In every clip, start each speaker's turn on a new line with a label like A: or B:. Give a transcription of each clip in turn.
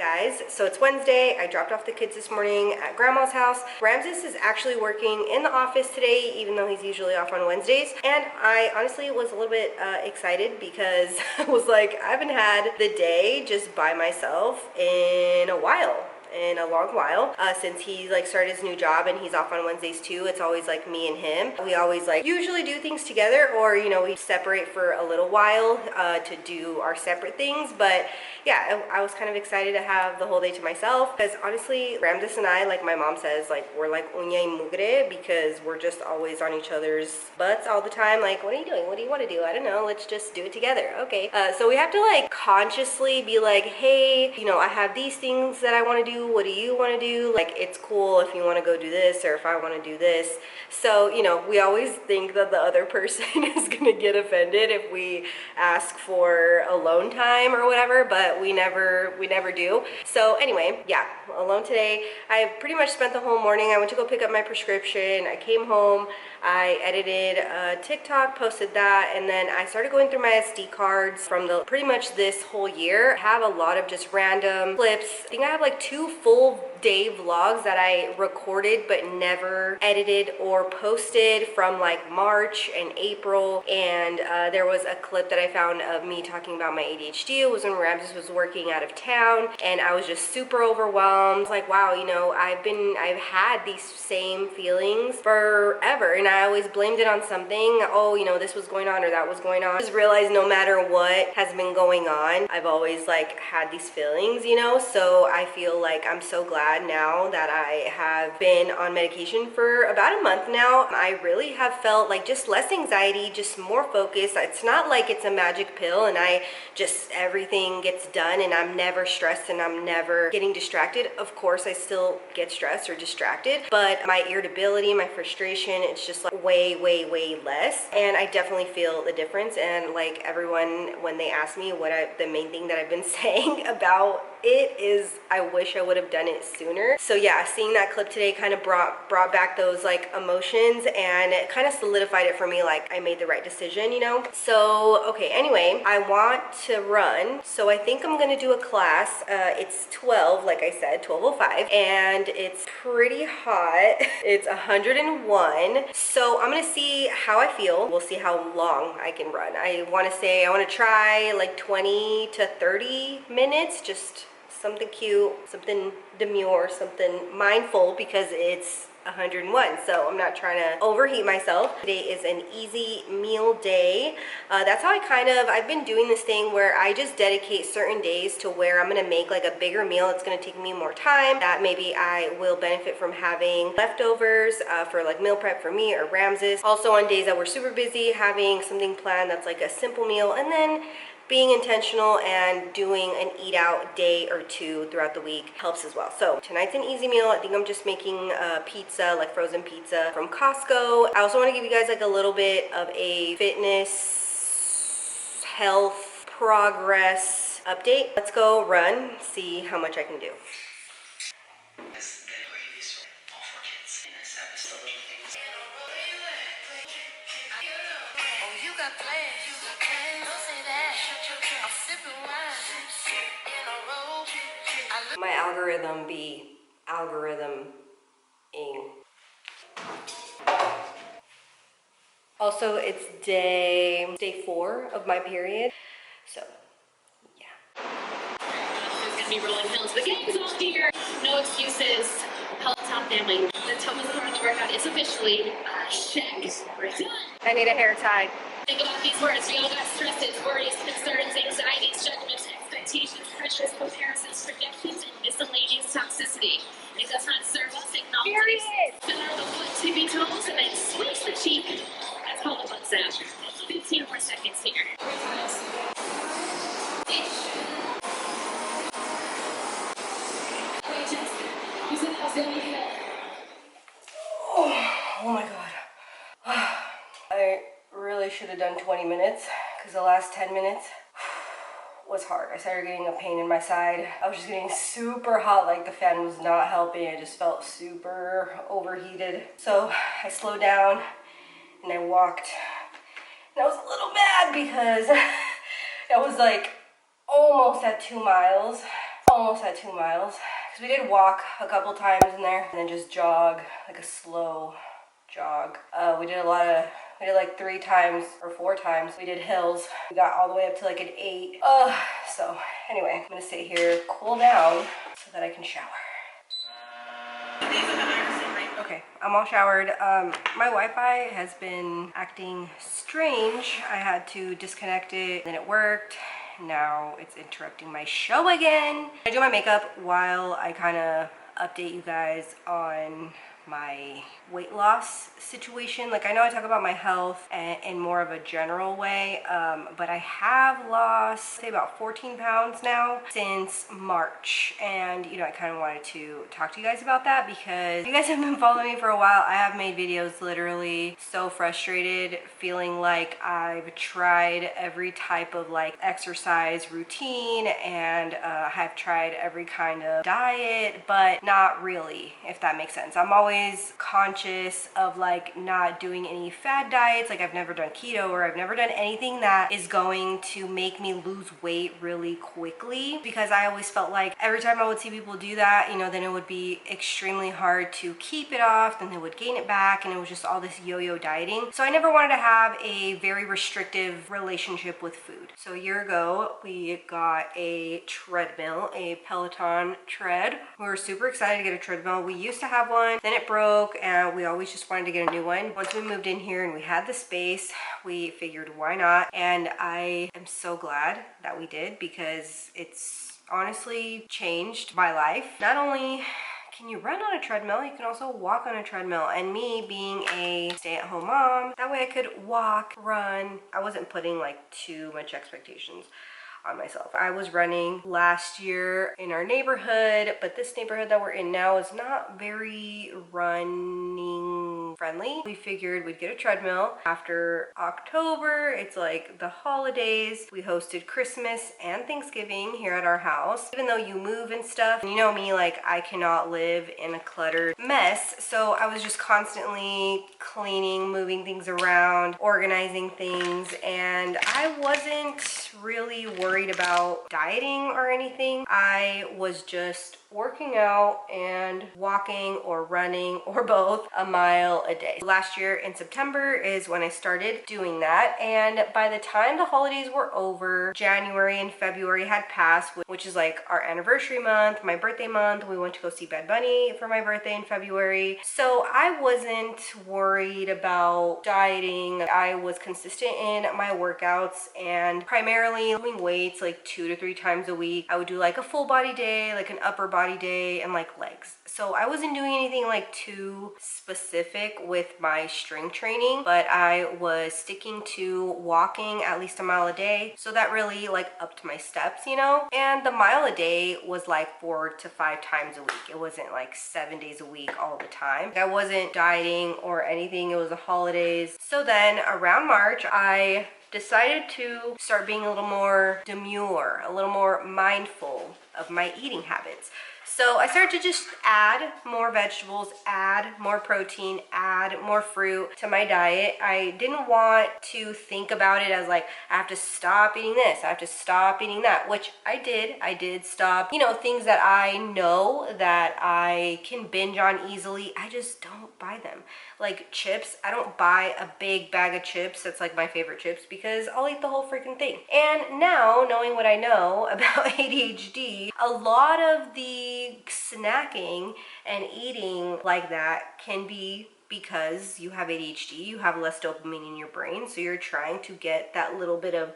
A: guys, so it's Wednesday. I dropped off the kids this morning at grandma's house. Ramses is actually working in the office today, even though he's usually off on Wednesdays. And I honestly was a little bit excited because I was like, I haven't had the day just by myself in a long while since he like started his new job, and he's off on Wednesdays too. It's always like me and him. We always like usually do things together, or you know, we separate for a little while to do our separate things. But yeah, I was kind of excited to have the whole day to myself, because honestly, Ramses and I, like my mom says, like we're like uña y mugre, because we're just always on each other's butts all the time. Like, what are you doing? What do you want to do? I don't know, let's just do it together. Okay. So we have to like consciously be like, hey, you know, I have these things that I want to do. What do you want to do? Like, it's cool if you want to go do this, or if I want to do this. So, you know, we always think that the other person is going to get offended if we ask for alone time or whatever, but we never do. So anyway, yeah, alone today. I pretty much spent the whole morning. I went to go pick up my prescription. I came home. I edited a TikTok, posted that, and then I started going through my SD cards from pretty much this whole year. I have a lot of just random clips. I think I have like 2 full day vlogs that I recorded but never edited or posted from like March and April. And there was a clip that I found of me talking about my ADHD. It was when Ramses was working out of town, and I was just super overwhelmed. I was like, wow, you know, I've had these same feelings forever, and I always blamed it on something. Oh, you know, this was going on or that was going on. I just realized no matter what has been going on, I've always like had these feelings, you know. So I feel like I'm so glad now that I have been on medication for about a month now. I really have felt like just less anxiety, just more focus. It's not like it's a magic pill and everything gets done and I'm never stressed and I'm never getting distracted. Of course, I still get stressed or distracted, but my irritability, my frustration, it's just like way less. And I definitely feel the difference. And like everyone, when they ask me the main thing that I've been saying about it is, I wish I would have done it sooner. So yeah, seeing that clip today kind of brought back those like emotions, and it kind of solidified it for me, like I made the right decision, you know. So okay, anyway, I want to run, so I think I'm gonna do a class. It's 12, like I said, 12:05, and it's pretty hot. It's 101. So I'm gonna see how I feel. We'll see how long I can run. I want to try like 20 to 30 minutes, just something cute, something demure, something mindful, because it's 101, so I'm not trying to overheat myself. Today is an easy meal day. That's how I've been doing this thing where I just dedicate certain days to where I'm gonna make like a bigger meal. It's gonna take me more time, that maybe I will benefit from having leftovers for like meal prep for me or Ramses. Also on days that we're super busy, having something planned that's like a simple meal, and then being intentional and doing an eat out day or 2 throughout the week helps as well. So tonight's an easy meal. I think I'm just making pizza, like frozen pizza from Costco. I also want to give you guys like a little bit of a fitness, health, progress update. Let's go run, see how much I can do. My algorithm be algorithm-ing. Also, it's day 4 of my period, so yeah.
B: There's gonna be rolling hills. The gang's all here. No excuses. Peloton family. The toughest part of the workout is officially check. We're done.
A: I need a hair tie.
B: Think about these words. We all got stresses, worries, concerns, anxieties, judgments, expectations, pressures, comparisons, projections, and miscellaneous toxicity. It does not serve us. Acknowledge it. Center the foot, tippy toes, and then switch the cheek. That's called a butt sound. 15 more seconds here.
A: Oh my god. I really should have done 20 minutes, because the last 10 minutes was hard. I started getting a pain in my side. I was just getting super hot, like the fan was not helping. I just felt super overheated. So I slowed down and I walked. And I was a little mad because I was like almost at 2 miles. almost at 2 miles. Because we did walk a couple times in there and then just jog, like a slow jog. We did like 3 times or 4 times. We did hills. We got all the way up to like an 8. So anyway, I'm gonna sit here, cool down so that I can shower. Okay, I'm all showered. My Wi-Fi has been acting strange. I had to disconnect it, then it worked. Now it's interrupting my show again. I do my makeup while I kind of update you guys on my weight loss situation. Like, I know I talk about my health in more of a general way, but I have lost, say, about 14 pounds now since March. And, you know, I kind of wanted to talk to you guys about that because you guys have been following me for a while. I have made videos literally so frustrated, feeling like I've tried every type of like exercise routine and have tried every kind of diet, but not really, if that makes sense. I'm always conscious of like not doing any fad diets. Like, I've never done keto, or I've never done anything that is going to make me lose weight really quickly, because I always felt like every time I would see people do that, you know, then it would be extremely hard to keep it off, then they would gain it back, and it was just all this yo-yo dieting. So I never wanted to have a very restrictive relationship with food. So a year ago, we got a treadmill, a Peloton tread. We were super excited to get a treadmill. We used to have one, then it broke, and we always just wanted to get a new one. Once we moved in here and we had the space, we figured why not, and I am so glad that we did, because it's honestly changed my life. Not only can you run on a treadmill, you can also walk on a treadmill. And me being a stay-at-home mom, that way I could walk, run. I wasn't putting like too much expectations on myself. I was running last year in our neighborhood, but this neighborhood that we're in now is not very running friendly. We figured we'd get a treadmill. After October, it's like the holidays. We hosted Christmas and Thanksgiving here at our house. Even though you move and stuff, and you know me, like, I cannot live in a cluttered mess. So I was just constantly cleaning, moving things around, organizing things, and I wasn't really worried about dieting or anything. I was just working out and walking or running or both a mile a day. Last year in September is when I started doing that, and by the time the holidays were over, January and February had passed, which is like our anniversary month, my birthday month. We went to go see Bad Bunny for my birthday in February. So I wasn't worried about dieting. I was consistent in my workouts and primarily doing weights like 2 to 3 times a week. I would do like a full body day, like an upper body day, and like legs. So I wasn't doing anything like too specific with my strength training, but I was sticking to walking at least a mile a day. So that really like upped my steps, you know? And the mile a day was like 4 to 5 times a week. It wasn't like 7 days a week all the time. I wasn't dieting or anything. It was the holidays. So then around March, I decided to start being a little more demure, a little more mindful of my eating habits. So I started to just add more vegetables, add more protein, add more fruit to my diet. I didn't want to think about it as like, I have to stop eating this, I have to stop eating that, which I did. I did stop, you know, things that I know that I can binge on easily. I just don't buy them. Like chips, I don't buy a big bag of chips that's like my favorite chips, because I'll eat the whole freaking thing. And now, knowing what I know about ADHD, a lot of the snacking and eating like that can be because you have ADHD, you have less dopamine in your brain, so you're trying to get that little bit of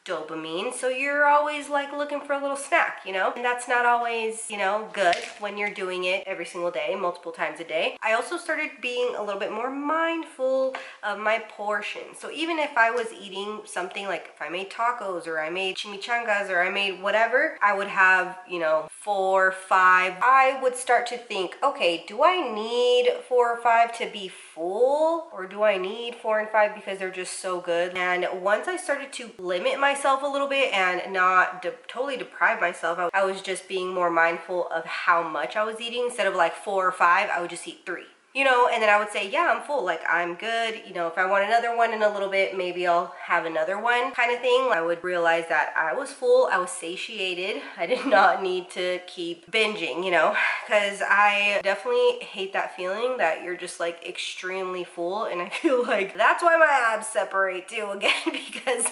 A: dopamine, so you're always like looking for a little snack, you know, and that's not always, you know, good when you're doing it every single day, multiple times a day. I also started being a little bit more mindful of my portions. So even if I was eating something, like if I made tacos or I made chimichangas or I made whatever, I would have, you know, 4, 5. I would start to think, okay, do I need 4 or 5 to be full, or do I need 4 and 5 because they're just so good? And once I started to limit myself a little bit and not totally deprive myself, I was just being more mindful of how much I was eating. Instead of like 4 or 5, I would just eat 3. you know, and then I would say, yeah, I'm full, like I'm good. You know, if I want another one in a little bit, maybe I'll have another one kind of thing. I would realize that I was full, I was satiated. I did not need to keep binging, you know, because I definitely hate that feeling that you're just like extremely full. And I feel like that's why my abs separate too again, because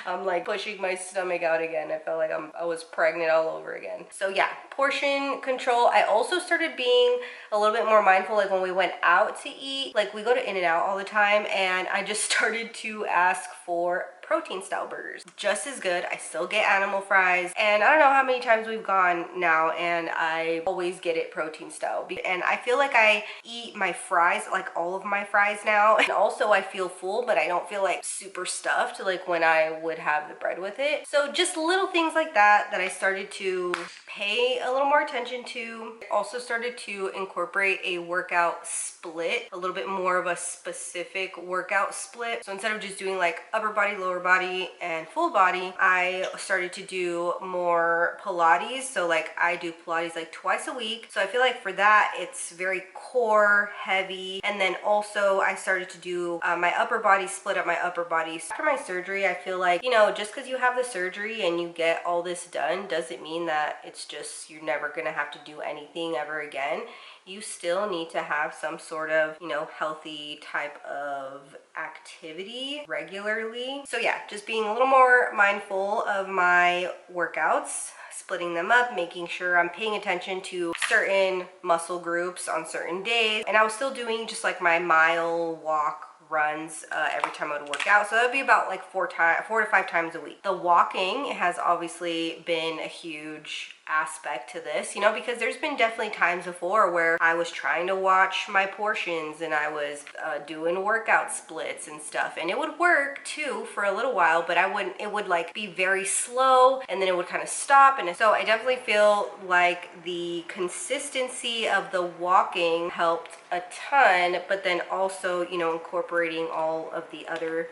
A: I'm like pushing my stomach out again. I felt like I was pregnant all over again. So yeah, portion control. I also started being a little bit more mindful, like when we went out to eat, like we go to In-N-Out all the time, and I just started to ask for protein style burgers. Just as good. I still get animal fries, and I don't know how many times we've gone now, and I always get it protein style. And I feel like I eat my fries, like all of my fries now, and also I feel full, but I don't feel like super stuffed like when I would have the bread with it. So just little things like that I started to pay a little more attention to. Also started to incorporate a workout split, a little bit more of a specific workout split. So instead of just doing like upper body, lower body, and full body, I started to do more Pilates. So like I do Pilates like twice a week. So I feel like for that, it's very core heavy. And then also I started to do my upper body, split up my upper body. After my surgery, I feel like, you know, just because you have the surgery and you get all this done doesn't mean that it's just you're never gonna have to do anything ever again. You still need to have some sort of, you know, healthy type of activity regularly. So yeah, just being a little more mindful of my workouts, splitting them up, making sure I'm paying attention to certain muscle groups on certain days. And I was still doing just like my mile walk runs every time I would work out. So that would be about like 4 to 5 times a week. The walking has obviously been a huge aspect to this, you know, because there's been definitely times before where I was trying to watch my portions and I was doing workout splits and stuff, and it would work too for a little while, but it would like be very slow, and then it would kind of stop. And so I definitely feel like the consistency of the walking helped a ton, but then also, you know, incorporating all of the other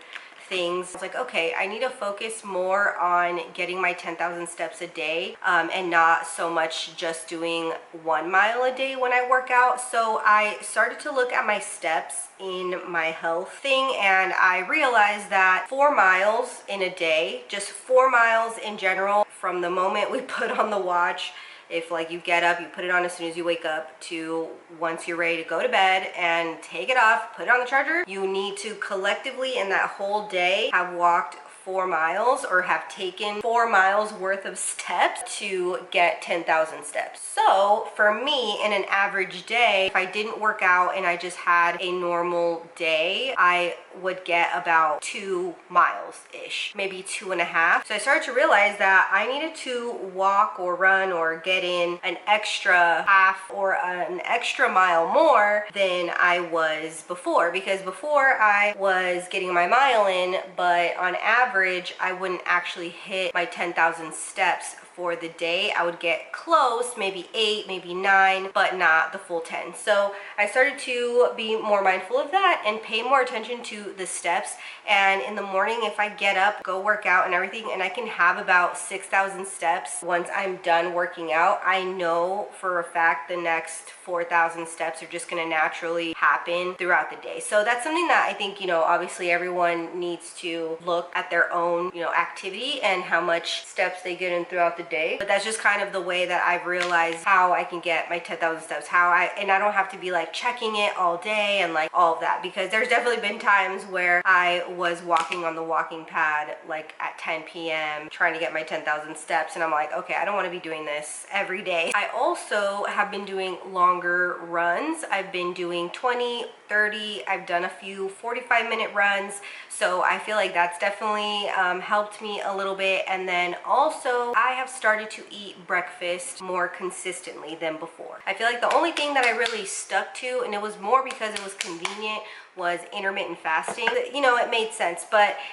A: things. It's like, okay, I need to focus more on getting my 10,000 steps a day and not so much just doing 1 mile a day when I work out. So I started to look at my steps in my health thing, and I realized that 4 miles in a day, just 4 miles in general, from the moment we put on the watch, if like you get up, you put it on as soon as you wake up, to once you're ready to go to bed and take it off, put it on the charger, you need to collectively in that whole day have walked 4 miles or have taken 4 miles worth of steps to get 10,000 steps. So for me, in an average day, if I didn't work out and I just had a normal day, I would get about 2 miles-ish, maybe 2.5. So I started to realize that I needed to walk or run or get in an extra half or an extra mile more than I was before, because before I was getting my mile in, but on average I wouldn't actually hit my 10,000 steps for the day. I would get close, maybe 8, maybe 9, but not the full 10. So I started to be more mindful of that and pay more attention to the steps. And in the morning, if I get up, go work out and everything, and I can have about 6,000 steps once I'm done working out, I know for a fact the next 4,000 steps are just gonna naturally happen throughout the day. So that's something that I think, you know, obviously everyone needs to look at their own, you know, activity and how much steps they get in throughout the day. But that's just kind of the way that I've realized how I can get my 10,000 steps, and I don't have to be like checking it all day and like all of that, because there's definitely been times where I was walking on the walking pad like at 10 p.m. trying to get my 10,000 steps, and I'm like, okay, I don't want to be doing this every day. I also have been doing longer runs. I've been doing 20, 30, I've done a few 45-minute runs. So I feel like that's definitely helped me a little bit. And then also I have started to eat breakfast more consistently than before. I feel like the only thing that I really stuck to, and it was more because it was convenient, was intermittent fasting. You know, it made sense,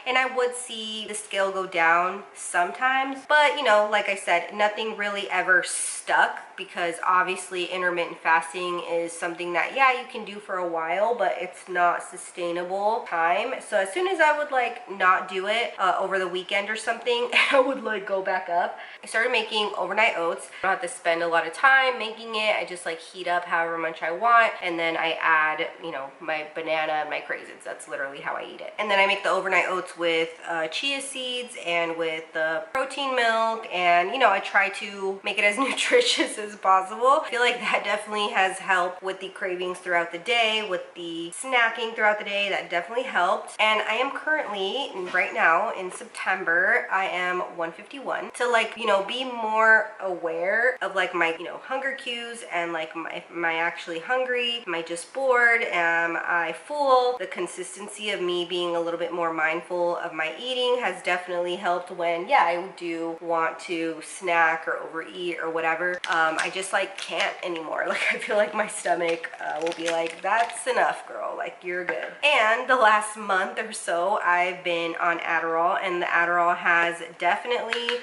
A: and I would see the scale go down sometimes, but you know, like I said, nothing really ever stuck, because obviously intermittent fasting is something that, yeah, you can do for a while, but it's not sustainable time. So as soon as I would like not do it over the weekend or something, I would like go back up. I started making overnight oats. I don't have to spend a lot of time making it. I just like heat up however much I want, and then I add, you know, my banana, my craisins. That's literally how I eat it. And then I make the overnight oats with chia seeds and with the protein milk, and you know, I try to make it as nutritious as possible. I feel like that definitely has helped with the cravings throughout the day, with the snacking throughout the day. That definitely helped. And I am currently, right now in September, I am 151. To like, you know, be more aware of like my, you know, hunger cues, and like am I actually hungry? Am I just bored? Am I full? The consistency of me being a little bit more mindful of my eating has definitely helped when, yeah, I do want to snack or overeat or whatever. I just like can't anymore. Like I feel like my stomach will be like, that's enough, girl, like you're good. And the last month or so I've been on Adderall, and the Adderall has definitely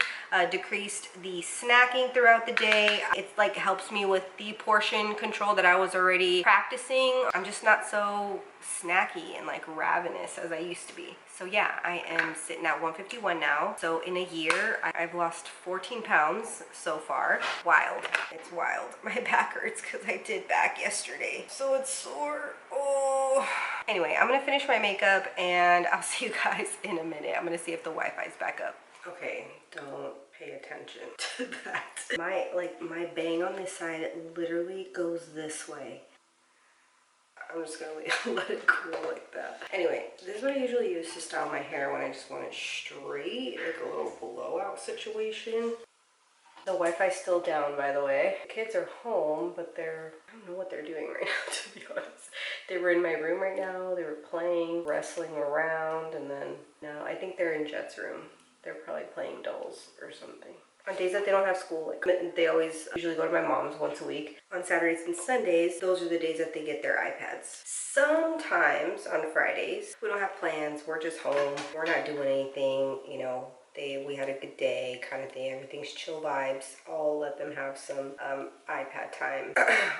A: decreased the snacking throughout the day. It's like helps me with the portion control that I was already practicing. I'm just not so snacky and like ravenous as I used to be. So yeah, I am sitting at 151 now. So in a year, I've lost 14 pounds so far. Wild. It's wild. My back hurts because I did back yesterday. So it's sore. Oh. Anyway, I'm gonna finish my makeup and I'll see you guys in a minute. I'm gonna see if the Wi-Fi's back up. Okay, don't pay attention to that. My bang on this side, it literally goes this way. I'm just gonna let it cool like that. Anyway, this is what I usually use to style my hair when I just want it straight, like a little blowout situation. The Wi-Fi's still down, by the way. The kids are home, but I don't know what they're doing right now, to be honest. They were in my room right now. They were playing, wrestling around, and then, no, I think they're in Jet's room. They're probably playing dolls or something. On days that they don't have school, like they always usually go to my mom's once a week. On Saturdays and Sundays, those are the days that they get their iPads. Sometimes on Fridays, we don't have plans. We're just home. We're not doing anything, you know. We had a good day kind of thing. Everything's chill vibes. I'll let them have some iPad time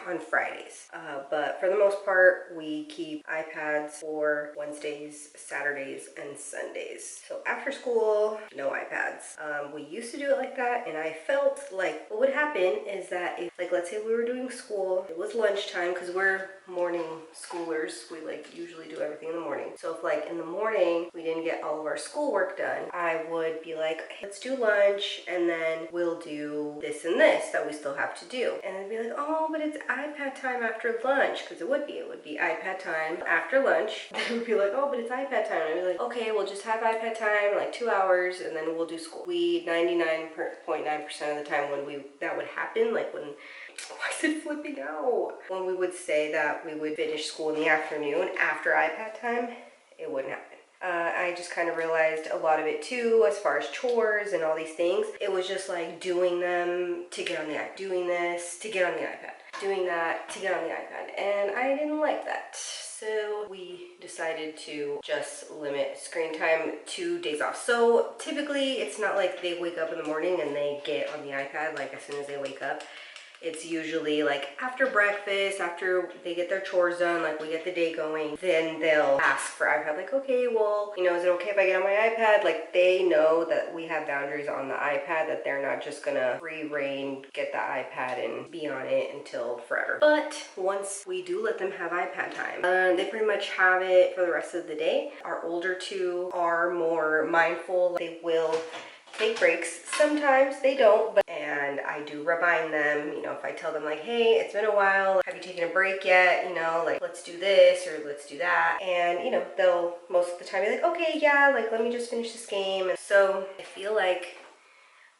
A: on Fridays. But for the most part, we keep iPads for Wednesdays, Saturdays, and Sundays. So after school, no iPads. We used to do it like that, and I felt like what would happen is that if, like, let's say we were doing school, it was lunchtime, because we're morning schoolers. We like usually do everything in the morning. So if like in the morning we didn't get all of our schoolwork done, I would be like, hey, let's do lunch, and then we'll do this and this that we still have to do. And then be like, oh, but it's iPad time after lunch, because it would be iPad time after lunch. They would be like, oh, but it's iPad time. And I'd be like, okay, we'll just have iPad time like 2 hours, and then we'll do school. We 99.9% of the time when that would happen, like when, why is it flipping out? When we would say that we would finish school in the afternoon after iPad time, it wouldn't happen. I just kind of realized a lot of it too, as far as chores and all these things. It was just like doing them to get on the iPad, doing this to get on the iPad, doing that to get on the iPad, and I didn't like that. So we decided to just limit screen time 2 days off. So typically it's not like they wake up in the morning and they get on the iPad like as soon as they wake up. It's usually like after breakfast, after they get their chores done, like we get the day going, then they'll ask for iPad. Like, okay, well, you know, is it okay if I get on my iPad? Like they know that we have boundaries on the iPad, that they're not just gonna free reign, get the iPad and be on it until forever. But once we do let them have iPad time, they pretty much have it for the rest of the day. Our older two are more mindful. They will take breaks. Sometimes they don't, and I do remind them, you know, if I tell them like, hey, it's been a while, have you taken a break yet? You know, like, let's do this or let's do that. And, you know, they'll most of the time be like, okay, yeah, like, let me just finish this game. And so I feel like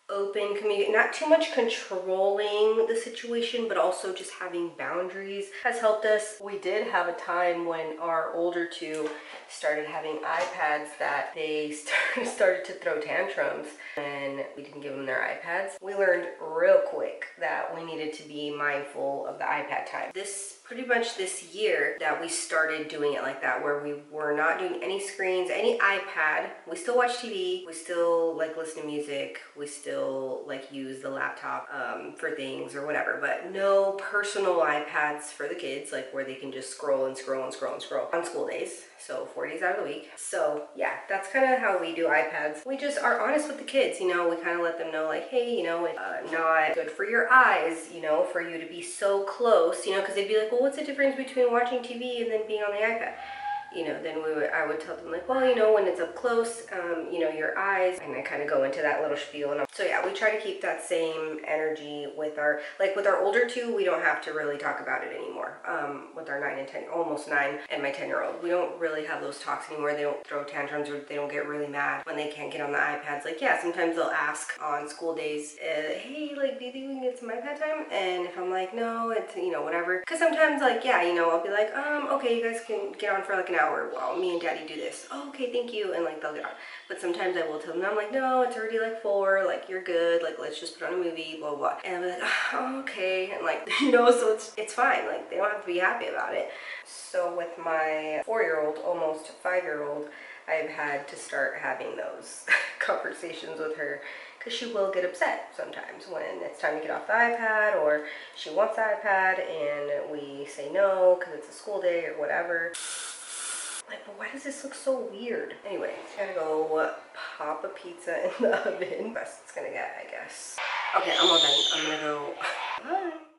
A: open community, not too much controlling the situation, but also just having boundaries has helped us. We did have a time when our older two started having iPads that they started to throw tantrums, and we didn't give them their iPads. We learned real quick that we needed to be mindful of the iPad time. This pretty much this year that we started doing it like that, where we were not doing any screens, any iPad. We still watch TV, we still like listen to music, we still like use the laptop for things or whatever, but no personal iPads for the kids, like where they can just scroll and scroll and scroll and scroll on school days. So 4 days out of the week. So yeah, that's kind of how we do iPads. We just are honest with the kids, you know, we kind of let them know like, hey, you know, it's not good for your eyes, you know, for you to be so close, you know, because they'd be like, well, what's the difference between watching TV and then being on the iPad? You know, then I would tell them like, well, you know, when it's up close, you know, your eyes, and I kind of go into that little spiel. And so yeah, we try to keep that same energy with our older two. We don't have to really talk about it anymore. With our 9 and 10, almost 9, and my 10-year-old, we don't really have those talks anymore. They don't throw tantrums or they don't get really mad when they can't get on the iPads. Like, yeah, sometimes they'll ask on school days, hey, like, do you think we can get some iPad time? And if I'm like, no, it's, you know, whatever. Because sometimes, like, yeah, you know, I'll be like, okay, you guys can get on for like an hour while me and daddy do this. Oh, okay, thank you. And like, they'll get on. But sometimes I will tell them, I'm like, no, it's already like 4, like, you're good, like, let's just put on a movie, blah, blah, blah. And I'll be like, oh, okay. And like, you know, so it's fine. Like, they don't have to be happy about it. So with my 4-year-old, almost 5-year-old, I've had to start having those conversations with her, because she will get upset sometimes when it's time to get off the iPad, or she wants the iPad and we say no because it's a school day or whatever. Like, but why does this look so weird? Anyway, gotta go pop a pizza in the oven. Best it's gonna get, I guess. Okay, I'm all done. I'm gonna go. Bye.